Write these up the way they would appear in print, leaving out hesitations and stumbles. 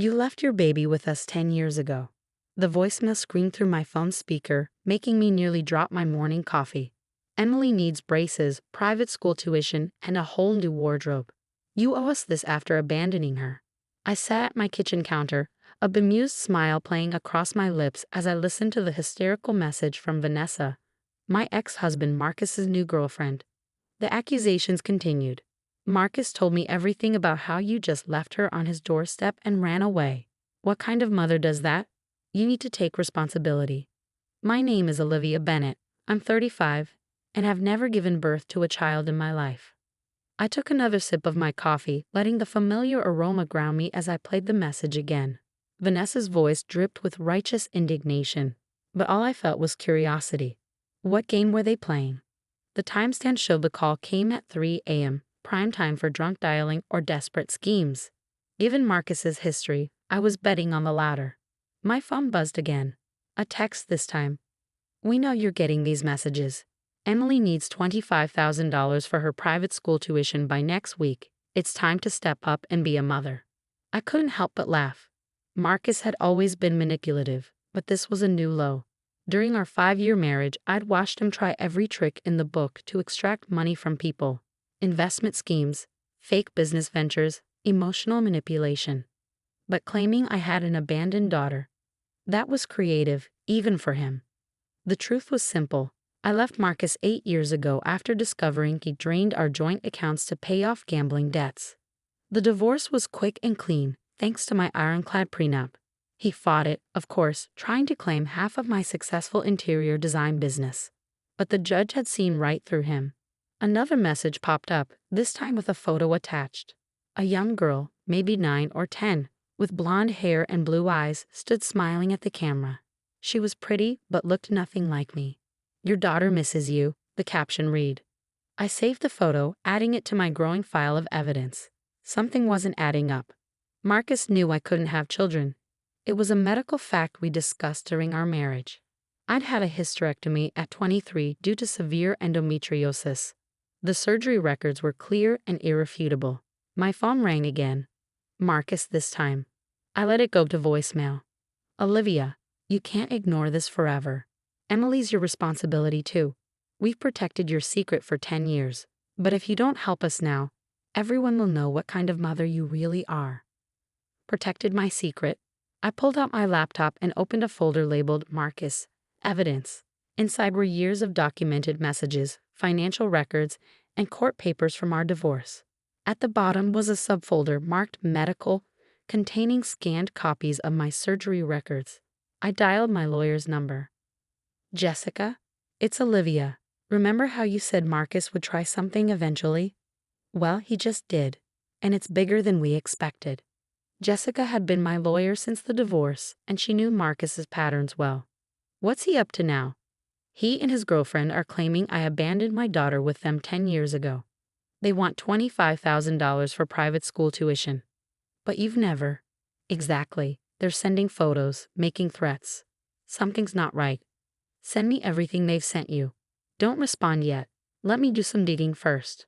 You left your baby with us 10 years ago. The voicemail screamed through my phone speaker, making me nearly drop my morning coffee. Emily needs braces, private school tuition, and a whole new wardrobe. You owe us this after abandoning her. I sat at my kitchen counter, a bemused smile playing across my lips as I listened to the hysterical message from Vanessa, my ex-husband Marcus's new girlfriend. The accusations continued. Marcus told me everything about how you just left her on his doorstep and ran away. What kind of mother does that? You need to take responsibility. My name is Olivia Bennett. I'm 35 and have never given birth to a child in my life. I took another sip of my coffee, letting the familiar aroma ground me as I played the message again. Vanessa's voice dripped with righteous indignation, but all I felt was curiosity. What game were they playing? The timestamp showed the call came at 3 a.m., prime time for drunk dialing or desperate schemes. Given Marcus's history, I was betting on the latter. My phone buzzed again. A text this time. We know you're getting these messages. Emily needs $25,000 for her private school tuition by next week. It's time to step up and be a mother. I couldn't help but laugh. Marcus had always been manipulative, but this was a new low. During our 5-year marriage, I'd watched him try every trick in the book to extract money from people. Investment schemes, fake business ventures, emotional manipulation. But claiming I had an abandoned daughter, that was creative, even for him. The truth was simple. I left Marcus 8 years ago after discovering he drained our joint accounts to pay off gambling debts. The divorce was quick and clean, thanks to my ironclad prenup. He fought it, of course, trying to claim half of my successful interior design business. But the judge had seen right through him. Another message popped up, this time with a photo attached. A young girl, maybe 9 or 10, with blonde hair and blue eyes, stood smiling at the camera. She was pretty, but looked nothing like me. Your daughter misses you, the caption read. I saved the photo, adding it to my growing file of evidence. Something wasn't adding up. Marcus knew I couldn't have children. It was a medical fact we discussed during our marriage. I'd had a hysterectomy at 23 due to severe endometriosis. The surgery records were clear and irrefutable. My phone rang again. Marcus this time. I let it go to voicemail. Olivia, you can't ignore this forever. Emily's your responsibility too. We've protected your secret for 10 years, but if you don't help us now, everyone will know what kind of mother you really are. Protected my secret? I pulled out my laptop and opened a folder labeled Marcus, Evidence. Inside were years of documented messages, financial records, and court papers from our divorce. At the bottom was a subfolder marked Medical, containing scanned copies of my surgery records. I dialed my lawyer's number. Jessica, it's Olivia. Remember how you said Marcus would try something eventually? Well, he just did, and it's bigger than we expected. Jessica had been my lawyer since the divorce, and she knew Marcus's patterns well. What's he up to now? He and his girlfriend are claiming I abandoned my daughter with them 10 years ago. They want $25,000 for private school tuition. But you've never. Exactly. They're sending photos, making threats. Something's not right. Send me everything they've sent you. Don't respond yet. Let me do some digging first.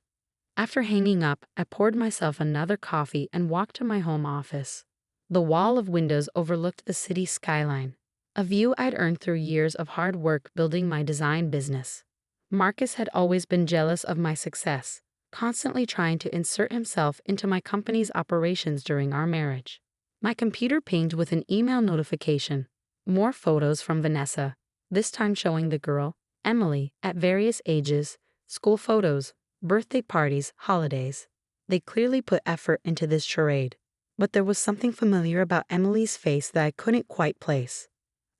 After hanging up, I poured myself another coffee and walked to my home office. The wall of windows overlooked the city skyline, a view I'd earned through years of hard work building my design business. Marcus had always been jealous of my success, constantly trying to insert himself into my company's operations during our marriage. My computer pinged with an email notification. More photos from Vanessa, this time showing the girl, Emily, at various ages, school photos, birthday parties, holidays. They clearly put effort into this charade. But there was something familiar about Emily's face that I couldn't quite place.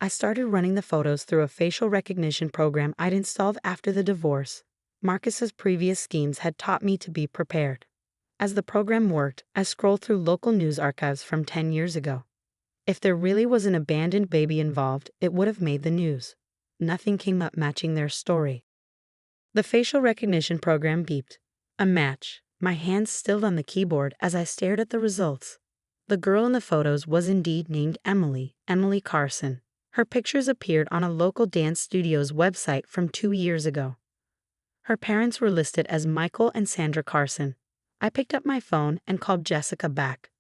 I started running the photos through a facial recognition program I'd installed after the divorce. Marcus's previous schemes had taught me to be prepared. As the program worked, I scrolled through local news archives from 10 years ago. If there really was an abandoned baby involved, it would have made the news. Nothing came up matching their story. The facial recognition program beeped. A match. My hands stilled on the keyboard as I stared at the results. The girl in the photos was indeed named Emily Carson. Her pictures appeared on a local dance studio's website from 2 years ago. Her parents were listed as Michael and Sandra Carson. I picked up my phone and called Jessica back.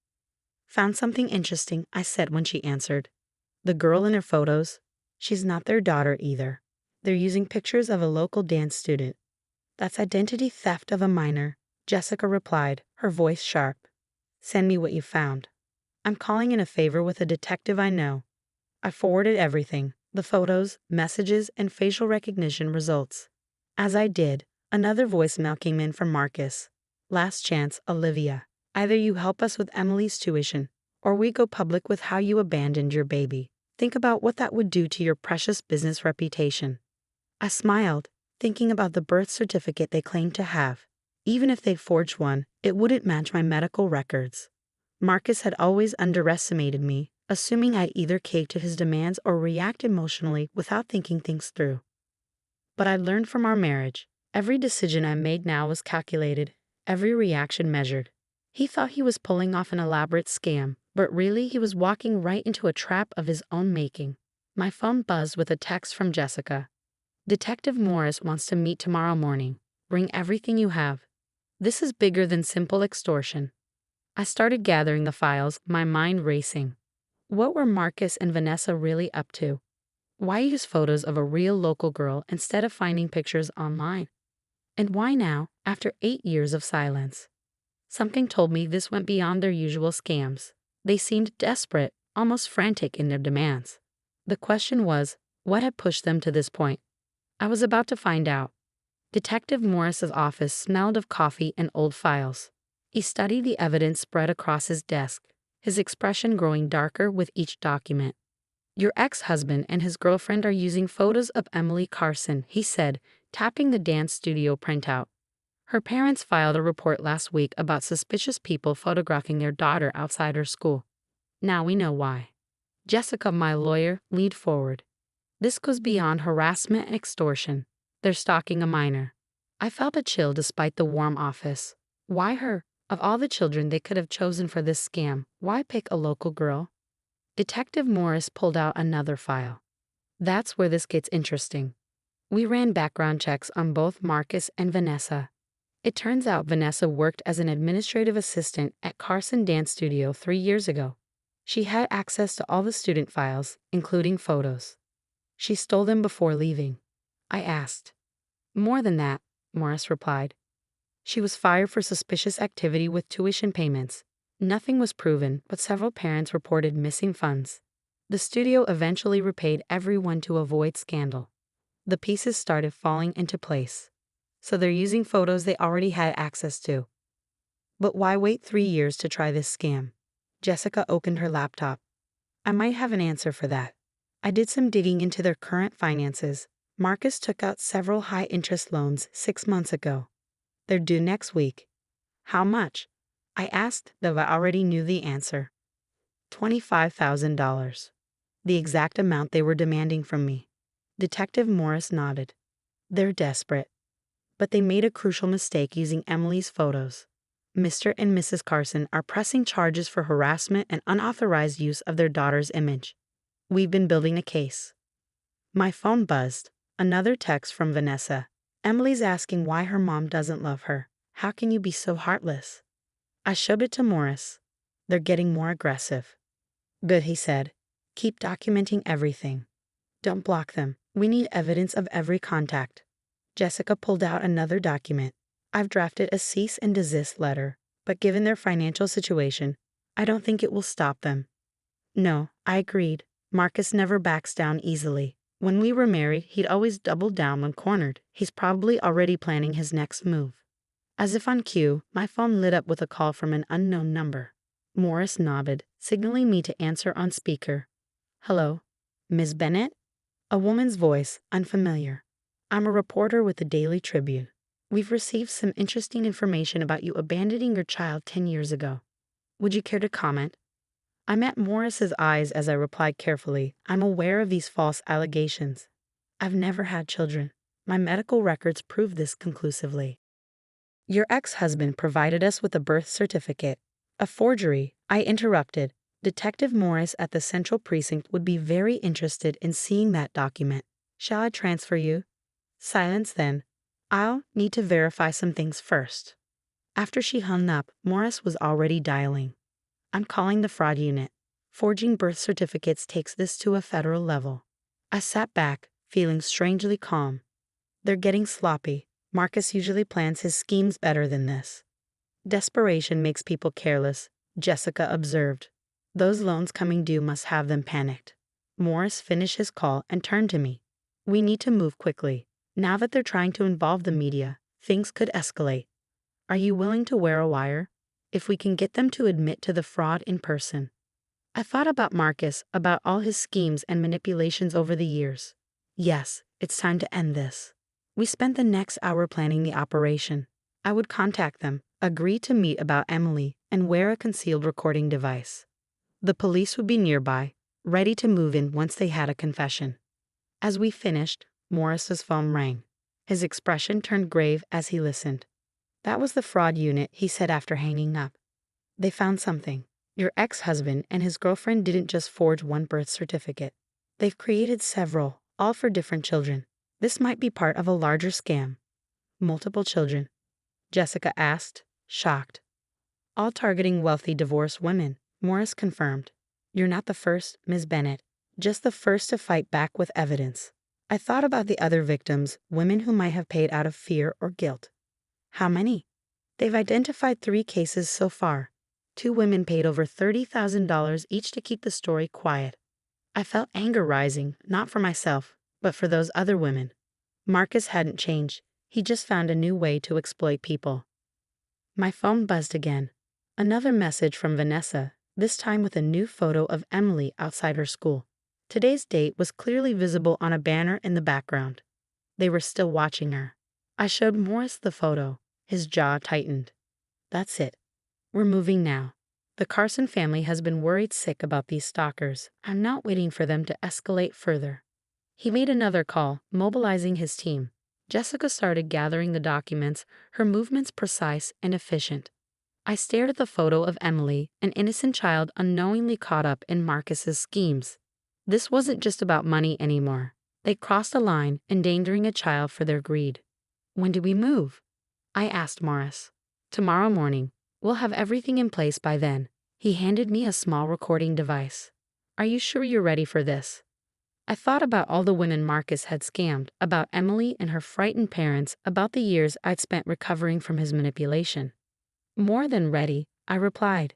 Found something interesting, I said when she answered. The girl in her photos? She's not their daughter either. They're using pictures of a local dance student. That's identity theft of a minor, Jessica replied, her voice sharp. Send me what you found. I'm calling in a favor with a detective I know. I forwarded everything, the photos, messages, and facial recognition results. As I did, another voicemail came in from Marcus. Last chance, Olivia. Either you help us with Emily's tuition, or we go public with how you abandoned your baby. Think about what that would do to your precious business reputation. I smiled, thinking about the birth certificate they claimed to have. Even if they forged one, it wouldn't match my medical records. Marcus had always underestimated me, assuming I'd either cave to his demands or react emotionally without thinking things through. But I learned from our marriage. Every decision I made now was calculated, every reaction measured. He thought he was pulling off an elaborate scam, but really he was walking right into a trap of his own making. My phone buzzed with a text from Jessica. Detective Morris wants to meet tomorrow morning. Bring everything you have. This is bigger than simple extortion. I started gathering the files, my mind racing. What were Marcus and Vanessa really up to? Why use photos of a real local girl instead of finding pictures online? And why now, after 8 years of silence? Something told me this went beyond their usual scams. They seemed desperate, almost frantic in their demands. The question was, what had pushed them to this point? I was about to find out. Detective Morris's office smelled of coffee and old files. He studied the evidence spread across his desk, his expression growing darker with each document. Your ex-husband and his girlfriend are using photos of Emily Carson, he said, tapping the dance studio printout. Her parents filed a report last week about suspicious people photographing their daughter outside her school. Now we know why. Jessica, my lawyer, leaned forward. This goes beyond harassment and extortion. They're stalking a minor. I felt a chill despite the warm office. Why her? Of all the children they could have chosen for this scam, why pick a local girl? Detective Morris pulled out another file. That's where this gets interesting. We ran background checks on both Marcus and Vanessa. It turns out Vanessa worked as an administrative assistant at Carson Dance Studio 3 years ago. She had access to all the student files, including photos. She stole them before leaving. I asked. More than that, Morris replied. She was fired for suspicious activity with tuition payments. Nothing was proven, but several parents reported missing funds. The studio eventually repaid everyone to avoid scandal. The pieces started falling into place. So they're using photos they already had access to. But why wait 3 years to try this scam? Jessica opened her laptop. I might have an answer for that. I did some digging into their current finances. Marcus took out several high-interest loans 6 months ago. They're due next week. How much? I asked, though I already knew the answer. $25,000. The exact amount they were demanding from me. Detective Morris nodded. They're desperate. But they made a crucial mistake using Emily's photos. Mr. and Mrs. Carson are pressing charges for harassment and unauthorized use of their daughter's image. We've been building a case. My phone buzzed. Another text from Vanessa. Emily's asking why her mom doesn't love her. How can you be so heartless? I showed it to Morris. They're getting more aggressive. Good, he said. Keep documenting everything. Don't block them. We need evidence of every contact. Jessica pulled out another document. I've drafted a cease and desist letter, but given their financial situation, I don't think it will stop them. No, I agreed. Marcus never backs down easily. When we were married, he'd always doubled down when cornered. He's probably already planning his next move. As if on cue, my phone lit up with a call from an unknown number. Morris nodded, signaling me to answer on speaker. Hello, Ms. Bennett? A woman's voice, unfamiliar. I'm a reporter with the Daily Tribune. We've received some interesting information about you abandoning your child 10 years ago. Would you care to comment? I met Morris's eyes as I replied carefully. I'm aware of these false allegations. I've never had children. My medical records prove this conclusively. Your ex-husband provided us with a birth certificate. A forgery, I interrupted. Detective Morris at the Central Precinct would be very interested in seeing that document. Shall I transfer you? Silence then. I'll need to verify some things first. After she hung up, Morris was already dialing. I'm calling the fraud unit. Forging birth certificates takes this to a federal level. I sat back, feeling strangely calm. They're getting sloppy. Marcus usually plans his schemes better than this. Desperation makes people careless, Jessica observed. Those loans coming due must have them panicked. Morris finished his call and turned to me. We need to move quickly. Now that they're trying to involve the media, things could escalate. Are you willing to wear a wire? If we can get them to admit to the fraud in person. I thought about Marcus, about all his schemes and manipulations over the years. Yes, it's time to end this. We spent the next hour planning the operation. I would contact them, agree to meet about Emily, and wear a concealed recording device. The police would be nearby, ready to move in once they had a confession. As we finished, Morris's phone rang. His expression turned grave as he listened. That was the fraud unit, he said after hanging up. They found something. Your ex-husband and his girlfriend didn't just forge one birth certificate. They've created several, all for different children. This might be part of a larger scam. Multiple children? Jessica asked, shocked. All targeting wealthy divorced women, Morris confirmed. You're not the first, Ms. Bennett. Just the first to fight back with evidence. I thought about the other victims, women who might have paid out of fear or guilt. How many? They've identified 3 cases so far. 2 women paid over $30,000 each to keep the story quiet. I felt anger rising, not for myself, but for those other women. Marcus hadn't changed. He just found a new way to exploit people. My phone buzzed again. Another message from Vanessa, this time with a new photo of Emily outside her school. Today's date was clearly visible on a banner in the background. They were still watching her. I showed Morris the photo. His jaw tightened. That's it. We're moving now. The Carson family has been worried sick about these stalkers. I'm not waiting for them to escalate further. He made another call, mobilizing his team. Jessica started gathering the documents, her movements precise and efficient. I stared at the photo of Emily, an innocent child unknowingly caught up in Marcus's schemes. This wasn't just about money anymore. They crossed a line, endangering a child for their greed. When do we move? I asked Morris. Tomorrow morning. We'll have everything in place by then. He handed me a small recording device. Are you sure you're ready for this? I thought about all the women Marcus had scammed, about Emily and her frightened parents, about the years I'd spent recovering from his manipulation. More than ready, I replied.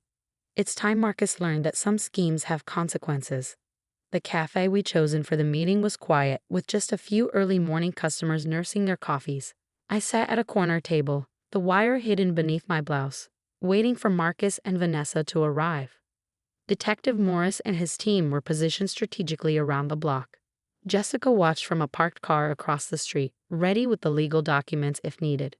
It's time Marcus learned that some schemes have consequences. The cafe we'd chosen for the meeting was quiet, with just a few early morning customers nursing their coffees. I sat at a corner table, the wire hidden beneath my blouse, waiting for Marcus and Vanessa to arrive. Detective Morris and his team were positioned strategically around the block. Jessica watched from a parked car across the street, ready with the legal documents if needed.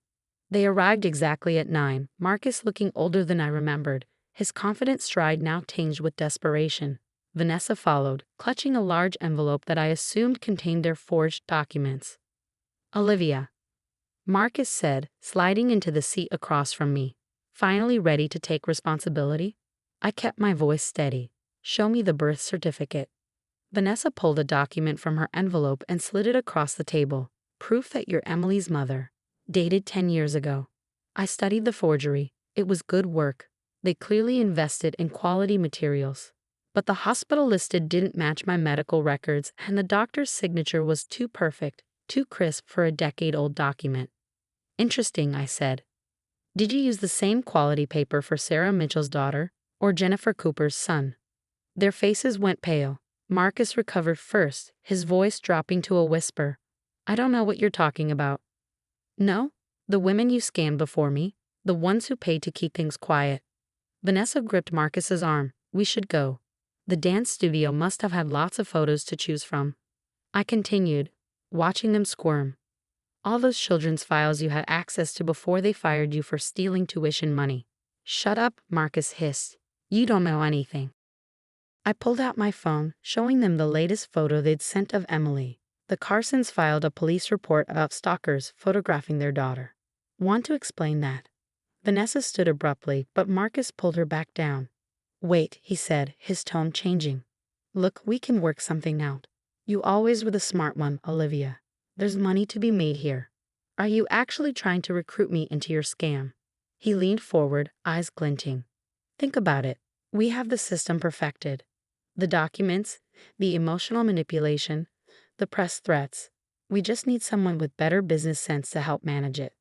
They arrived exactly at 9, Marcus looking older than I remembered, his confident stride now tinged with desperation. Vanessa followed, clutching a large envelope that I assumed contained their forged documents. Olivia, Marcus said, sliding into the seat across from me. Finally ready to take responsibility? I kept my voice steady. Show me the birth certificate. Vanessa pulled a document from her envelope and slid it across the table. Proof that you're Emily's mother. Dated 10 years ago. I studied the forgery. It was good work. They clearly invested in quality materials. But the hospital listed didn't match my medical records, and the doctor's signature was too perfect, too crisp for a decade-old document. Interesting, I said. Did you use the same quality paper for Sarah Mitchell's daughter, or Jennifer Cooper's son? Their faces went pale. Marcus recovered first, his voice dropping to a whisper. I don't know what you're talking about. No? The women you scammed before me? The ones who paid to keep things quiet? Vanessa gripped Marcus's arm. We should go. The dance studio must have had lots of photos to choose from. I continued, watching them squirm. All those children's files you had access to before they fired you for stealing tuition money. Shut up, Marcus hissed. You don't know anything. I pulled out my phone, showing them the latest photo they'd sent of Emily. The Carsons filed a police report about stalkers photographing their daughter. Want to explain that? Vanessa stood abruptly, but Marcus pulled her back down. Wait, he said, his tone changing. Look, we can work something out. You always were the smart one, Olivia. There's money to be made here. Are you actually trying to recruit me into your scam? He leaned forward, eyes glinting. Think about it. We have the system perfected. The documents, the emotional manipulation, the press threats. We just need someone with better business sense to help manage it.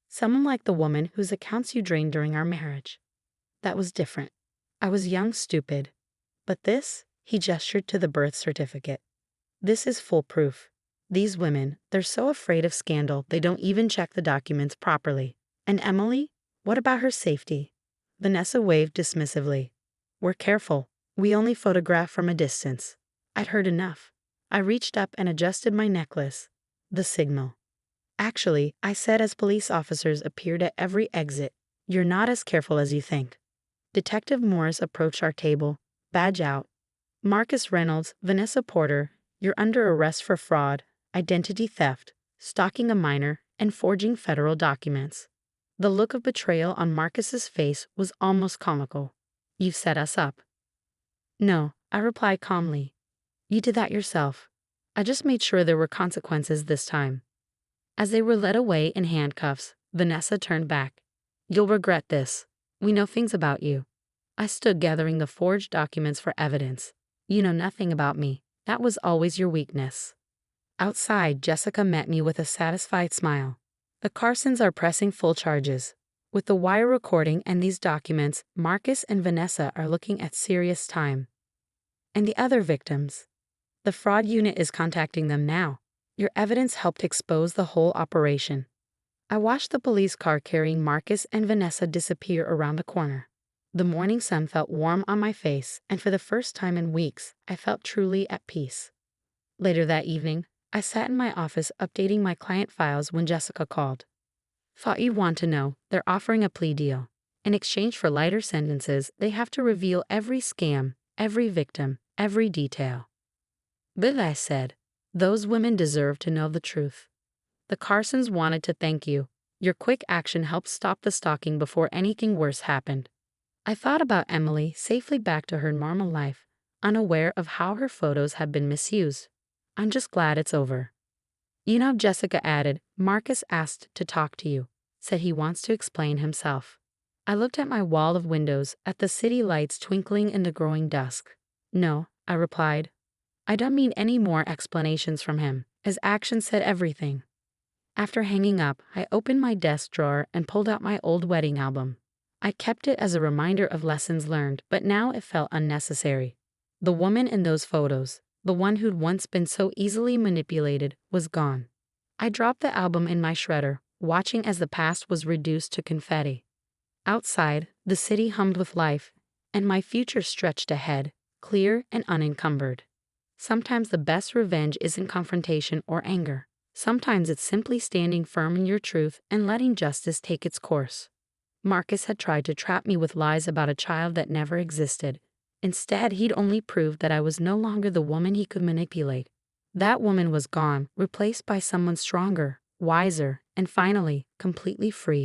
Someone like the woman whose accounts you drained during our marriage. That was different. I was young, stupid. But this, he gestured to the birth certificate. This is foolproof. These women, they're so afraid of scandal they don't even check the documents properly. And Emily? What about her safety? Vanessa waved dismissively. We're careful. We only photograph from a distance. I'd heard enough. I reached up and adjusted my necklace. The signal. Actually, I said as police officers appeared at every exit, you're not as careful as you think. Detective Morris approached our table, badge out. Marcus Reynolds, Vanessa Porter, you're under arrest for fraud, identity theft, stalking a minor, and forging federal documents. The look of betrayal on Marcus's face was almost comical. You've set us up. No, I replied calmly. You did that yourself. I just made sure there were consequences this time. As they were led away in handcuffs, Vanessa turned back. You'll regret this. We know things about you. I stood gathering the forged documents for evidence. You know nothing about me. That was always your weakness. Outside, Jessica met me with a satisfied smile. The Carsons are pressing full charges. With the wire recording and these documents, Marcus and Vanessa are looking at serious time. And the other victims? The fraud unit is contacting them now. Your evidence helped expose the whole operation. I watched the police car carrying Marcus and Vanessa disappear around the corner. The morning sun felt warm on my face, and for the first time in weeks, I felt truly at peace. Later that evening, I sat in my office updating my client files when Jessica called. Thought you'd want to know, they're offering a plea deal. In exchange for lighter sentences, they have to reveal every scam, every victim, every detail. But I said, those women deserve to know the truth. The Carsons wanted to thank you. Your quick action helped stop the stalking before anything worse happened. I thought about Emily safely back to her normal life, unaware of how her photos had been misused. I'm just glad it's over. You know, Jessica added, Marcus asked to talk to you, said he wants to explain himself. I looked at my wall of windows, at the city lights twinkling in the growing dusk. No, I replied. I don't need any more explanations from him. His actions said everything. After hanging up, I opened my desk drawer and pulled out my old wedding album. I kept it as a reminder of lessons learned, but now it felt unnecessary. The woman in those photos, the one who'd once been so easily manipulated, was gone. I dropped the album in my shredder, watching as the past was reduced to confetti. Outside, the city hummed with life, and my future stretched ahead, clear and unencumbered. Sometimes the best revenge isn't confrontation or anger. Sometimes it's simply standing firm in your truth and letting justice take its course. Marcus had tried to trap me with lies about a child that never existed. Instead, he'd only proved that I was no longer the woman he could manipulate. That woman was gone, replaced by someone stronger, wiser, and finally, completely free.